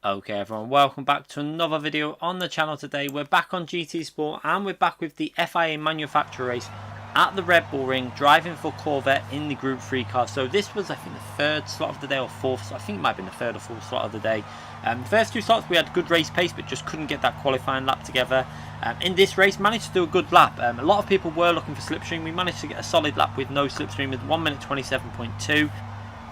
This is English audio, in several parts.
Okay everyone, welcome back to another video on the channel. Today we're back on GT Sport and we're back with the FIA Manufacturer race at the Red Bull Ring, driving for Corvette in the Group 3 car. So this was, I think, the third slot of the day, or fourth, so I think it might have been the third or fourth slot of the day. The first two slots we had good race pace but just couldn't get that qualifying lap together. In this race managed to do a good lap. A lot of people were looking for slipstream. We managed to get a solid lap with no slipstream with 1 minute 27.2,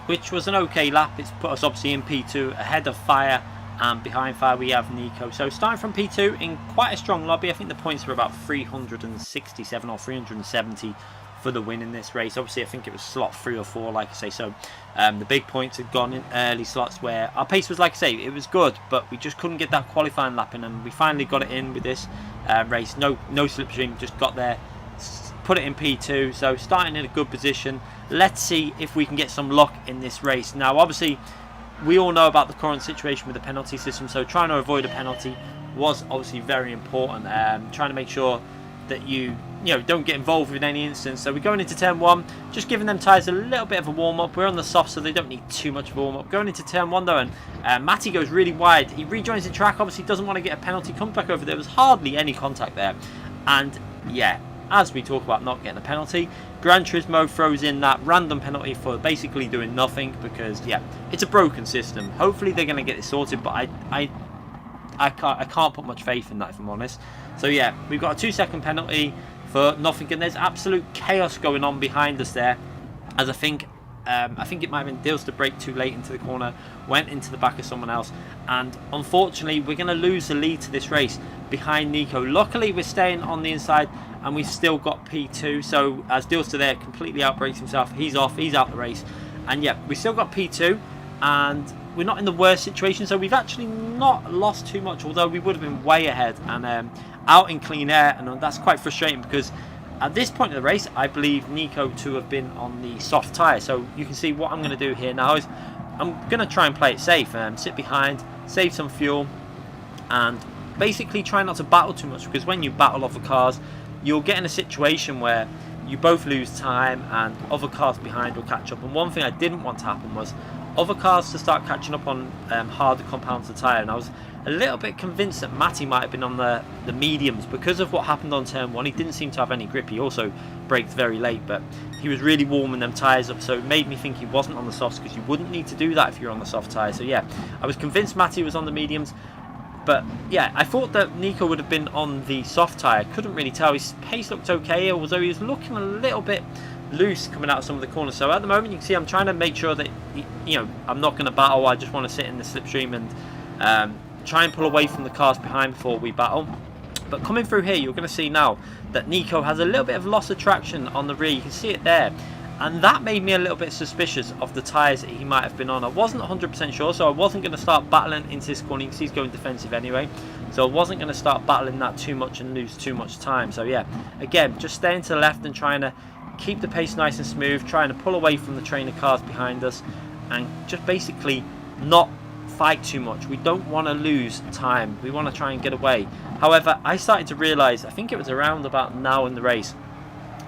which was an okay lap. It's put us obviously in P2 ahead of FIA, and behind FIA we have Nico. So starting from P2 in quite a strong lobby. I think the points were about 367 or 370 for the win in this race. Obviously I think it was slot 3 or 4, like I say. So the big points had gone in early slots where our pace was, like I say, it was good, but we just couldn't get that qualifying lap in, and we finally got it in with this race. No slipstream, just got there, put it in P2. So starting in a good position. Let's see if we can get some luck in this race. Now obviously we all know about the current situation with the penalty system, so trying to avoid a penalty was obviously very important. Trying to make sure that you don't get involved in any instance. So we're going into turn 1, just giving them tyres a little bit of a warm-up. We're on the soft, so they don't need too much of a warm-up. Going into turn 1 though, and Matty goes really wide. He rejoins the track, obviously doesn't want to get a penalty, comes back over. There was hardly any contact there, and yeah, as we talk about not getting a penalty, Gran Turismo throws in that random penalty for basically doing nothing, because yeah, it's a broken system. Hopefully they're going to get it sorted, but I can't put much faith in that, if I'm honest. So yeah, we've got a 2-second penalty for nothing, and there's absolute chaos going on behind us there, as I think it might have been deals to brake too late into the corner, went into the back of someone else, and unfortunately we're going to lose the lead to this race behind Nico. Luckily we're staying on the inside and we've still got P2, so as deals to there completely outbrakes himself, he's off, he's out the race, and yeah, we still got P2 and we're not in the worst situation, so we've actually not lost too much, although we would have been way ahead and out in clean air, and that's quite frustrating because at this point of the race I believe Nico to have been on the soft tyre. So you can see what I'm going to do here now is I'm going to try and play it safe, sit behind, save some fuel, and basically try not to battle too much, because when you battle other cars you'll get in a situation where you both lose time and other cars behind will catch up. And one thing I didn't want to happen was other cars to start catching up on harder compounds of tyre, and I was a little bit convinced that Matty might have been on the mediums because of what happened on turn 1. He didn't seem to have any grip. He also braked very late, but he was really warming them tyres up, so it made me think he wasn't on the softs, because you wouldn't need to do that if you're on the soft tyre. So yeah, I was convinced Matty was on the mediums. But yeah, I thought that Nico would have been on the soft tyre. Couldn't really tell. His pace looked okay, although he was looking a little bit loose coming out of some of the corners. So at the moment you can see I'm trying to make sure that I'm not going to battle. I just want to sit in the slipstream and try and pull away from the cars behind before we battle. But coming through here, you're going to see now that Nico has a little bit of loss of traction on the rear. You can see it there. And that made me a little bit suspicious of the tyres that he might have been on. I wasn't 100% sure, so I wasn't going to start battling into this corner. You can see he's going defensive anyway. So I wasn't going to start battling that too much and lose too much time. So yeah, again, just staying to the left and trying to keep the pace nice and smooth, trying to pull away from the train of cars behind us, and just basically not fight too much. We don't want to lose time. We want to try and get away. However, I started to realise, I think it was around about now in the race,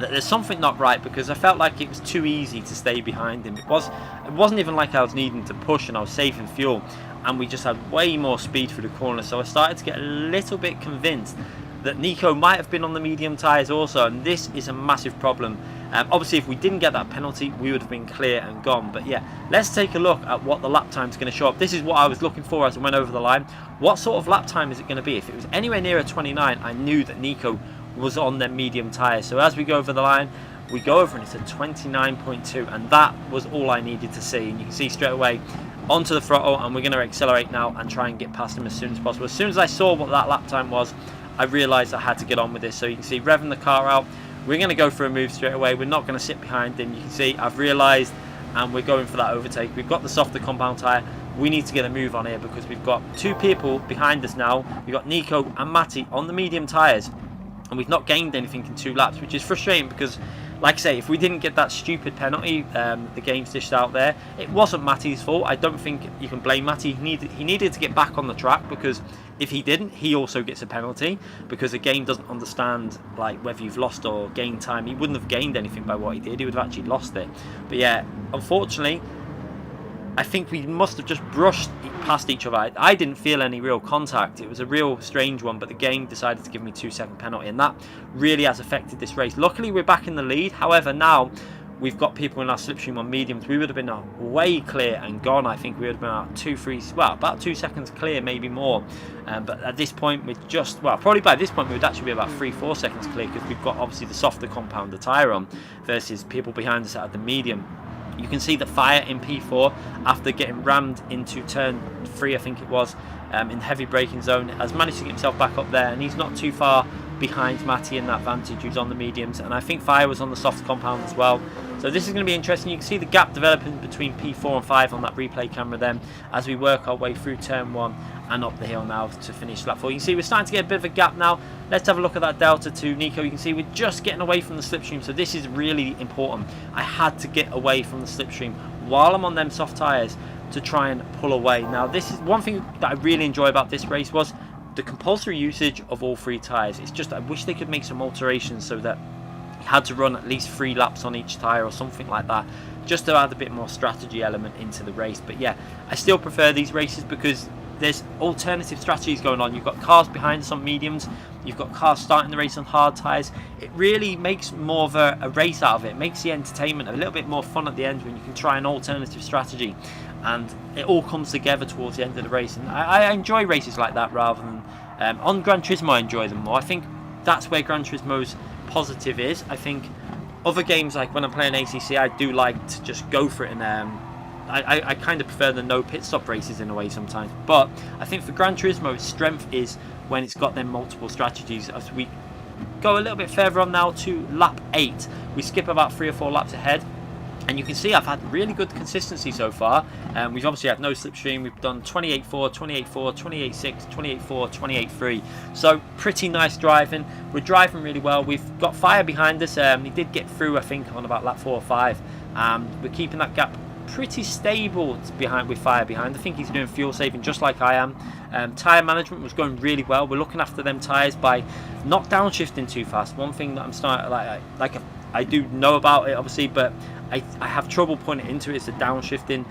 that there's something not right, because I felt like it was too easy to stay behind him. It wasn't even like I was needing to push and I was saving fuel, and we just had way more speed through the corner. So I started to get a little bit convinced that Nico might have been on the medium tyres also, and this is a massive problem. Obviously if we didn't get that penalty we would have been clear and gone. But yeah, let's take a look at what the lap time is going to show up. This is what I was looking for as I went over the line. What sort of lap time is it going to be? If it was anywhere near a 29, I knew that Nico was on their medium tyres. So as we go over the line, we go over and it's a 29.2, and that was all I needed to see. And you can see straight away onto the throttle, and we're going to accelerate now and try and get past him as soon as possible. As soon as I saw what that lap time was, I realised I had to get on with this. So you can see revving the car out, we're going to go for a move straight away. We're not going to sit behind him. You can see I've realised, and we're going for that overtake. We've got the softer compound tyre. We need to get a move on here, because we've got two people behind us now. We've got Nico and Matty on the medium tyres, and we've not gained anything in 2 laps, which is frustrating because, like I say, if we didn't get that stupid penalty, the game's dished out there, it wasn't Matty's fault. I don't think you can blame Matty. He needed to get back on the track, because if he didn't, he also gets a penalty, because the game doesn't understand like whether you've lost or gained time. He wouldn't have gained anything by what he did. He would have actually lost it. But yeah, unfortunately, I think we must have just brushed past each other. I didn't feel any real contact. It was a real strange one, but the game decided to give me a 2-second penalty, and that really has affected this race. Luckily, we're back in the lead. However, now we've got people in our slipstream on mediums. We would have been way clear and gone. I think we would have been about 2 seconds clear, maybe more. But at this point, we're just, well, probably by this point, we would actually be about 3-4 seconds clear, because we've got obviously the softer compound, the tyre on, versus people behind us at the medium. You can see that FIA in P4, after getting rammed into turn 3, I think it was, in the heavy braking zone, has managed to get himself back up there, and he's not too far behind Matty in that Vantage, who's on the mediums, and I think FIA was on the soft compound as well. So this is going to be interesting. You can see the gap developing between P4 and 5 on that replay camera then, as we work our way through turn 1 and up the hill now to finish lap 4. You can see we're starting to get a bit of a gap now. Let's have a look at that delta to Nico. You can see we're just getting away from the slipstream, so this is really important. I had to get away from the slipstream while I'm on them soft tyres to try and pull away. Now this is one thing that I really enjoy about this race, was the compulsory usage of all 3 tyres. It's just, I wish they could make some alterations so that you had to run at least 3 laps on each tyre or something like that, just to add a bit more strategy element into the race. But yeah, I still prefer these races because there's alternative strategies going on. You've got cars behind us on mediums, you've got cars starting the race on hard tyres. It really makes more of a race out of it. It makes the entertainment a little bit more fun at the end when you can try an alternative strategy, and it all comes together towards the end of the race. And I enjoy races like that rather than on Gran Turismo. I enjoy them more. I think that's where Gran Turismo's positive is. I think other games, like when I'm playing ACC, I do like to just go for it, and I kind of prefer the no pit stop races in a way sometimes. But I think for Gran Turismo, its strength is when it's got them multiple strategies. As we go a little bit further on now to lap 8, we skip about 3 or 4 laps ahead, and you can see I've had really good consistency so far. We've obviously had no slipstream. We've done 28.4, 28.4, 28.6, 28.4, 28.3. So pretty nice driving. We're driving really well. We've got FIA behind us. He did get through, I think, on about lap 4 or 5. We're keeping that gap pretty stable behind with FIA behind. I think he's doing fuel saving just like I am. Tyre management was going really well. We're looking after them tyres by not downshifting too fast. One thing that I'm starting I do know about it obviously, but I have trouble putting it into it is the downshifting.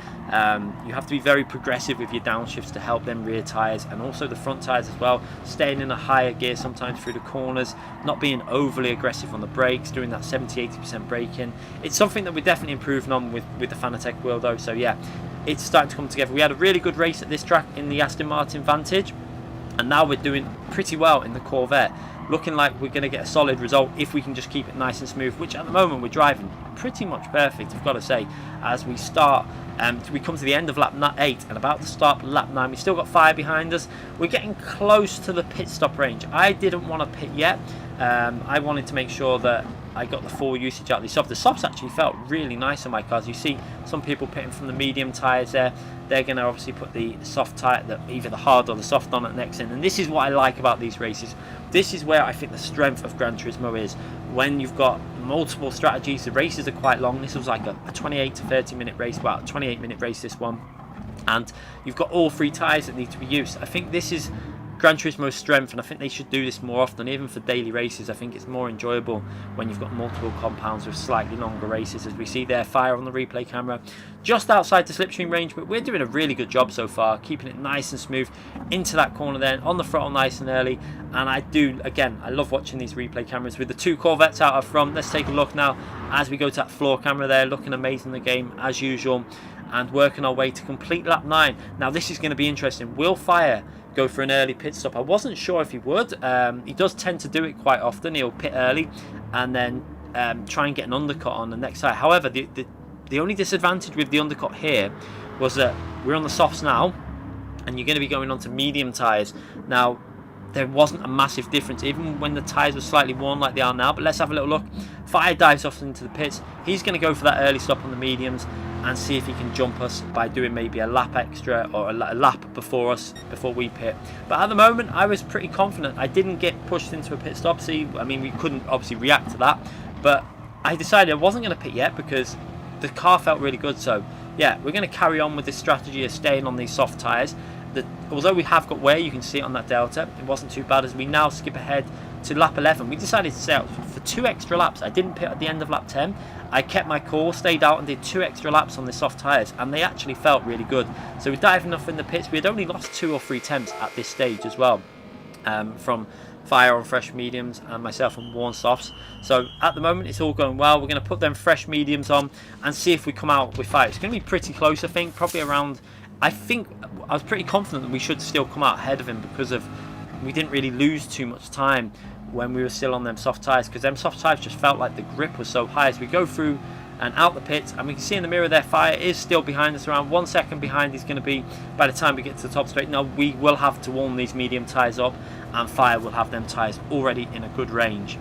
You have to be very progressive with your downshifts to help them rear tyres, and also the front tyres as well, staying in a higher gear sometimes through the corners, not being overly aggressive on the brakes, doing that 70-80% braking. It's something that we're definitely improving on with the Fanatec wheel though. So yeah, it's starting to come together. We had a really good race at this track in the Aston Martin Vantage, and now we're doing pretty well in the Corvette. Looking like we're going to get a solid result if we can just keep it nice and smooth, which at the moment we're driving pretty much perfect, I've got to say. As we start, we come to the end of lap 8 and about to start lap 9. We've still got FIA behind us. We're getting close to the pit stop range. I didn't want to pit yet. I wanted to make sure that I got the full usage out of the soft. The softs actually felt really nice on my cars. You see some people pitting from the medium tyres there. They're going to obviously put the soft tyre, either the hard or the soft on at next in. And this is what I like about these races. This is where I think the strength of Gran Turismo is. When you've got multiple strategies, the races are quite long. This was like a 28 to 30 minute race, well, a 28-minute race this one. And you've got all 3 tyres that need to be used. I think this is Gran Turismo's strength, and I think they should do this more often, even for daily races. I think it's more enjoyable when you've got multiple compounds with slightly longer races, as we see there, FIA on the replay camera just outside the slipstream range. But we're doing a really good job so far, keeping it nice and smooth into that corner there, on the throttle nice and early. And I love watching these replay cameras with the 2 Corvettes out up front. Let's take a look now as we go to that floor camera there, looking amazing in the game as usual, and working our way to complete lap 9. Now this is going to be interesting. Will FIA go for an early pit stop? I wasn't sure if he would. He does tend to do it quite often. He'll pit early and then try and get an undercut on the next side. However, the only disadvantage with the undercut here was that we're on the softs now, and you're going to be going on to medium tyres. Now, there wasn't a massive difference, even when the tyres were slightly worn like they are now. But let's have a little look. FIA dives off into the pits. He's going to go for that early stop on the mediums and see if he can jump us by doing maybe a lap extra or a lap before us, before we pit. But at the moment, I was pretty confident. I didn't get pushed into a pit stop. See, I mean, we couldn't obviously react to that, but I decided I wasn't going to pit yet because the car felt really good. So yeah, we're going to carry on with this strategy of staying on these soft tyres. although we have got wear, you can see it on that delta, it wasn't too bad. As we now skip ahead to lap 11, we decided to stay out for 2 extra laps. I didn't pit at the end of lap 10. I kept my course, stayed out and did 2 extra laps on the soft tyres, and they actually felt really good. So we diving off in the pits. We had only lost 2 or 3 temps at this stage as well, from Fire on fresh mediums and myself on worn softs. So at the moment it's all going well. We're going to put them fresh mediums on and see if we come out with Fire. It's going to be pretty close, I think, probably around, I was pretty confident that we should still come out ahead of him, because of we didn't really lose too much time when we were still on them soft tyres, because them soft tyres just felt like the grip was so high. As we go through and out the pits, and we can see in the mirror there, Fire is still behind us, around 1 second behind he's going to be by the time we get to the top straight. Now we will have to warm these medium tyres up, and Fire will have them tyres already in a good range.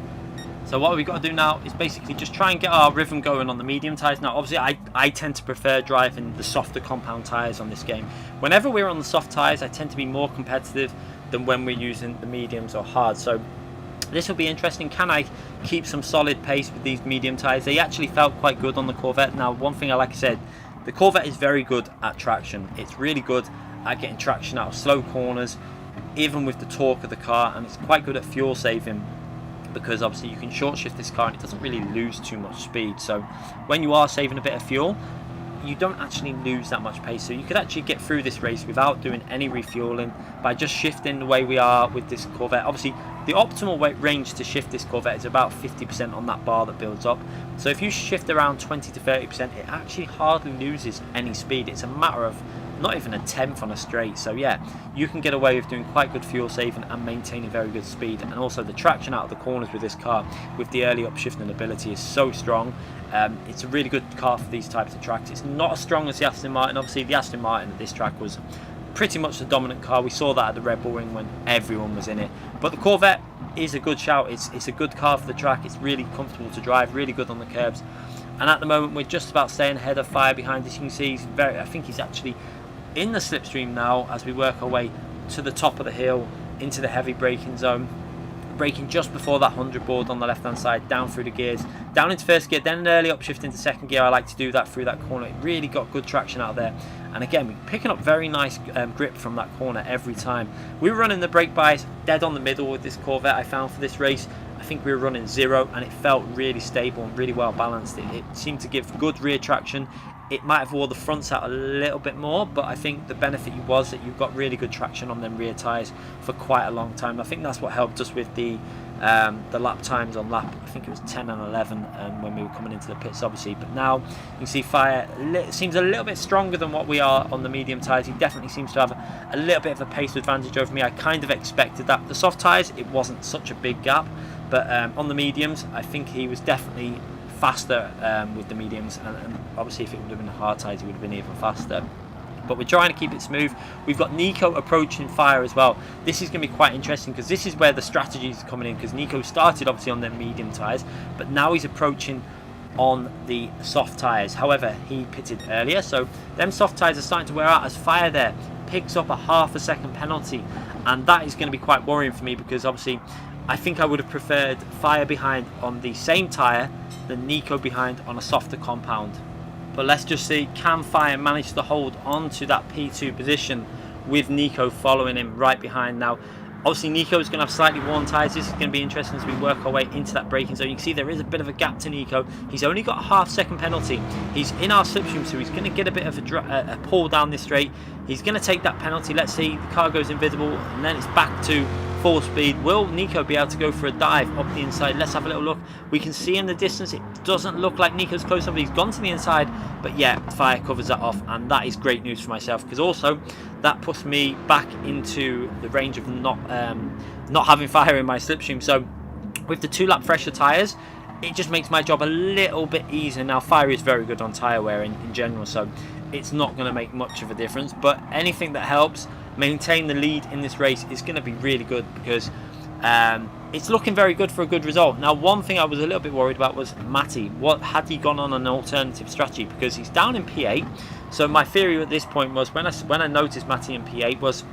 So what we've got to do now is basically just try and get our rhythm going on the medium tyres. Now obviously I tend to prefer driving the softer compound tyres on this game. Whenever we're on the soft tyres, I tend to be more competitive than when we're using the mediums or hard. So this will be interesting. Can I keep some solid pace with these medium tyres? They actually felt quite good on the Corvette. Now one thing, like I said, the Corvette is very good at traction. It's really good at getting traction out of slow corners, even with the torque of the car, and it's quite good at fuel saving, because obviously you can short shift this car and it doesn't really lose too much speed. So when you are saving a bit of fuel, you don't actually lose that much pace. So you could actually get through this race without doing any refueling by just shifting the way we are with this Corvette. Obviously the optimal range to shift this Corvette is about 50% on that bar that builds up. So if you shift around 20 to 30%, it actually hardly loses any speed. It's a matter of not even a tenth on a straight. So yeah, you can get away with doing quite good fuel saving and maintaining very good speed. And also the traction out of the corners with this car, with the early upshifting ability, is so strong. It's a really good car for these types of tracks. It's not as strong as the Aston Martin. Obviously the Aston Martin at this track was pretty much the dominant car. We saw that at the Red Bull Ring when everyone was in it. But the Corvette is a good shout. It's a good car for the track. It's really comfortable to drive, really good on the curbs. And at the moment we're just about staying ahead of Fire behind us. You can see I think he's actually in the slipstream now as we work our way to the top of the hill into the heavy braking zone. Braking just before that 100 board on the left hand side, down through the gears, down into first gear, then an early upshift into second gear. I like to do that through that corner. It really got good traction out there, and again we're picking up very nice grip from that corner every time. We were running the brake bias dead on the middle with this Corvette. I found for this race I think we were running 0, and it felt really stable and really well balanced. It seemed to give good rear traction. It might have wore the fronts out a little bit more, but I think the benefit was that you got really good traction on them rear tyres for quite a long time. I think that's what helped us with the lap times on lap, I think it was 10 and 11 when we were coming into the pits obviously. But now you can see Fire seems a little bit stronger than what we are on the medium tyres. He definitely seems to have a little bit of a pace advantage over me. I kind of expected that. The soft tyres, it wasn't such a big gap, but on the mediums I think he was definitely faster with the mediums, and obviously if it would have been hard tyres he would have been even faster. But we're trying to keep it smooth. We've got Nico approaching Fire as well. This is going to be quite interesting, because this is where the strategies are coming in, because Nico started obviously on their medium tyres, but now he's approaching on the soft tyres. However, he pitted earlier, so them soft tyres are starting to wear out as Fire there picks up a half a second penalty, and that is going to be quite worrying for me, because obviously I think I would have preferred Fire behind on the same tyre than Nico behind on a softer compound. But let's just see, can Fire manage to hold on to that P2 position with Nico following him right behind. Now obviously Nico is going to have slightly worn tyres. This is going to be interesting as we work our way into that braking zone. You can see there is a bit of a gap to Nico. He's only got a half second penalty. He's in our slipstream, so he's going to get a bit of a pull down this straight. He's going to take that penalty. Let's see, the car goes invisible and then it's back to full speed. Will Nico be able to go for a dive up the inside? Let's have a little look. We can see in the distance it doesn't look like Nico's close enough. He's gone to the inside, but yeah, Fire covers that off, and that is great news for myself, because also that puts me back into the range of not having Fire in my slipstream. So with the 2-lap fresher tyres, it just makes my job a little bit easier. Now Fire is very good on tyre wear in general, so it's not going to make much of a difference, but anything that helps maintain the lead in this race is going to be really good, because it's looking very good for a good result. Now one thing I was a little bit worried about was Matty. What had he gone on an alternative strategy, because he's down in P8. So my theory at this point was, when I noticed Matty in P8, was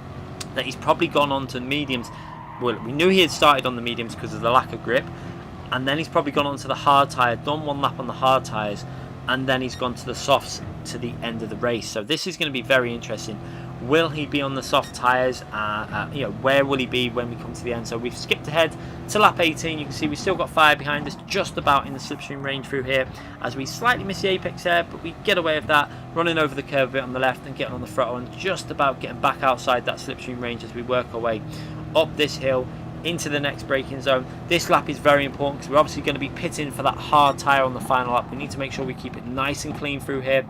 that he's probably gone on to mediums. Well, we knew he had started on the mediums because of the lack of grip, and then he's probably gone on to the hard tyre, done 1 lap on the hard tyres, and then he's gone to the softs to the end of the race. So this is going to be very interesting. Will he be on the soft tyres? You know, where will he be when we come to the end? So we've skipped ahead to lap 18. You can see we've still got fire behind us, just about in the slipstream range through here, as we slightly miss the apex there, but we get away with that, running over the curve a bit on the left and getting on the throttle, and just about getting back outside that slipstream range as we work our way up this hill into the next braking zone. This lap is very important because we're obviously going to be pitting for that hard tyre on the final lap. We need to make sure we keep it nice and clean through here,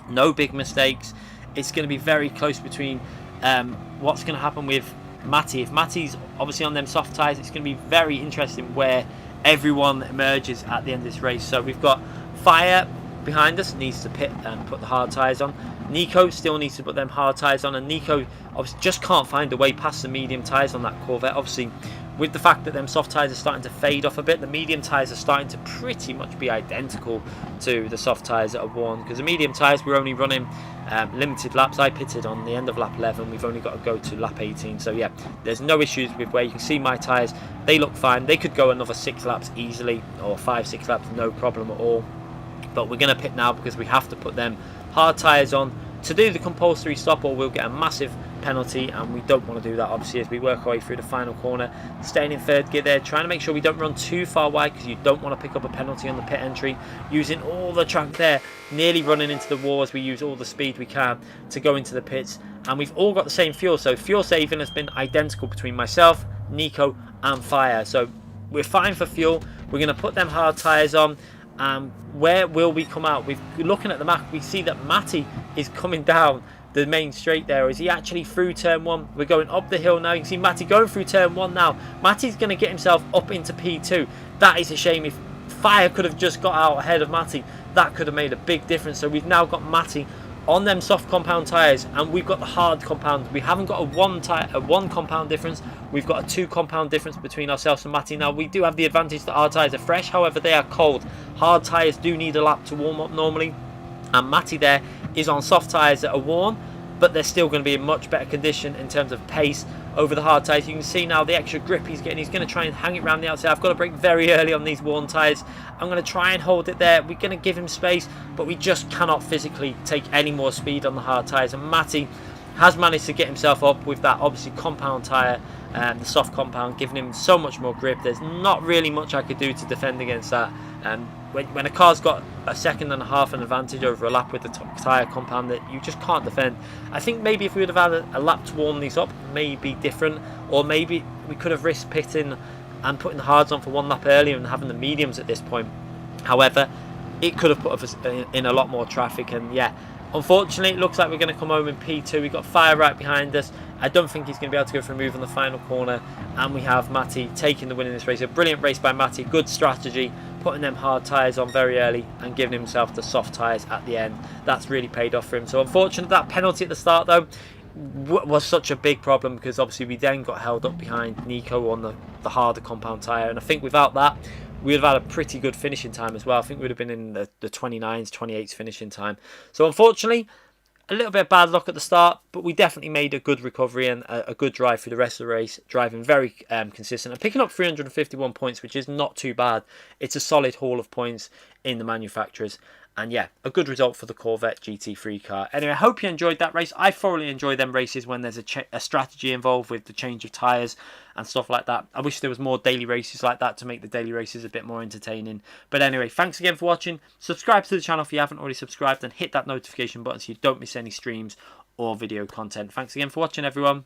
no big mistakes. It's going to be very close between what's going to happen with Matty. If Matty's obviously on them soft tyres, it's going to be very interesting where everyone emerges at the end of this race. So we've got Fire behind us, needs to pit and put the hard tyres on. Nico still needs to put them hard tyres on, and Nico obviously just can't find a way past the medium tyres on that Corvette. Obviously, with the fact that them soft tyres are starting to fade off a bit, the medium tyres are starting to pretty much be identical to the soft tyres that are worn, because the medium tyres we're only running limited laps. I pitted on the end of lap 11, we've only got to go to lap 18, so yeah, there's no issues with where you can see my tyres. They look fine. They could go another 6 laps easily, or 5-6 laps, no problem at all. But we're going to pit now because we have to put them hard tyres on to do the compulsory stop, or we'll get a massive penalty, and we don't want to do that obviously as we work our way through the final corner. Staying in third gear there, trying to make sure we don't run too far wide because you don't want to pick up a penalty on the pit entry. Using all the track there, nearly running into the wall as we use all the speed we can to go into the pits. And we've all got the same fuel, so fuel saving has been identical between myself, Nico and Fire. So we're fine for fuel. We're going to put them hard tyres on. Where will we come out? We're looking at the map, we see that Matty is coming down the main straight there. Is he actually through turn 1? We're going up the hill now. You can see Matty going through turn 1 now. Matty's going to get himself up into P2. That is a shame. If Fire could have just got out ahead of Matty, that could have made a big difference. So we've now got Matty on them soft compound tyres, and we've got the hard compound. We haven't got a one compound difference. We've got a 2 compound difference between ourselves and Matty. Now we do have the advantage that our tyres are fresh, however they are cold. Hard tyres do need a lap to warm up normally, and Matty there is on soft tyres that are worn, but they're still going to be in much better condition in terms of pace over the hard tyres. You can see now the extra grip he's getting. He's going to try and hang it around the outside. I've got to brake very early on these worn tyres. I'm going to try and hold it there. We're going to give him space, but we just cannot physically take any more speed on the hard tyres. And Matty has managed to get himself up with that obviously compound tyre, the soft compound, giving him so much more grip. There's not really much I could do to defend against that. When a car's got a second and a half an advantage over a lap with the tyre compound, that you just can't defend. I think maybe if we would have had a lap to warm these up, maybe different, or maybe we could have risked pitting and putting the hards on for 1 lap earlier and having the mediums at this point. However, it could have put us in a lot more traffic, and yeah, unfortunately it looks like we're going to come home in P2. We've got Fire right behind us. I don't think he's going to be able to go for a move on the final corner, and we have Matty taking the win in this race. A brilliant race by Matty, good strategy, putting them hard tyres on very early and giving himself the soft tyres at the end. That's really paid off for him. So unfortunately, that penalty at the start though was such a big problem, because obviously we then got held up behind Nico on the harder compound tyre, and I think without that we would have had a pretty good finishing time as well. I think we would have been in the 29s, 28s finishing time. So unfortunately, a little bit of bad luck at the start, but we definitely made a good recovery and a good drive through the rest of the race, driving very consistent and picking up 351 points, which is not too bad. It's a solid haul of points in the manufacturers. And yeah, a good result for the Corvette GT3 car. Anyway, I hope you enjoyed that race. I thoroughly enjoy them races when there's a strategy involved with the change of tyres and stuff like that. I wish there was more daily races like that to make the daily races a bit more entertaining. But anyway, thanks again for watching. Subscribe to the channel if you haven't already subscribed, and hit that notification button so you don't miss any streams or video content. Thanks again for watching, everyone.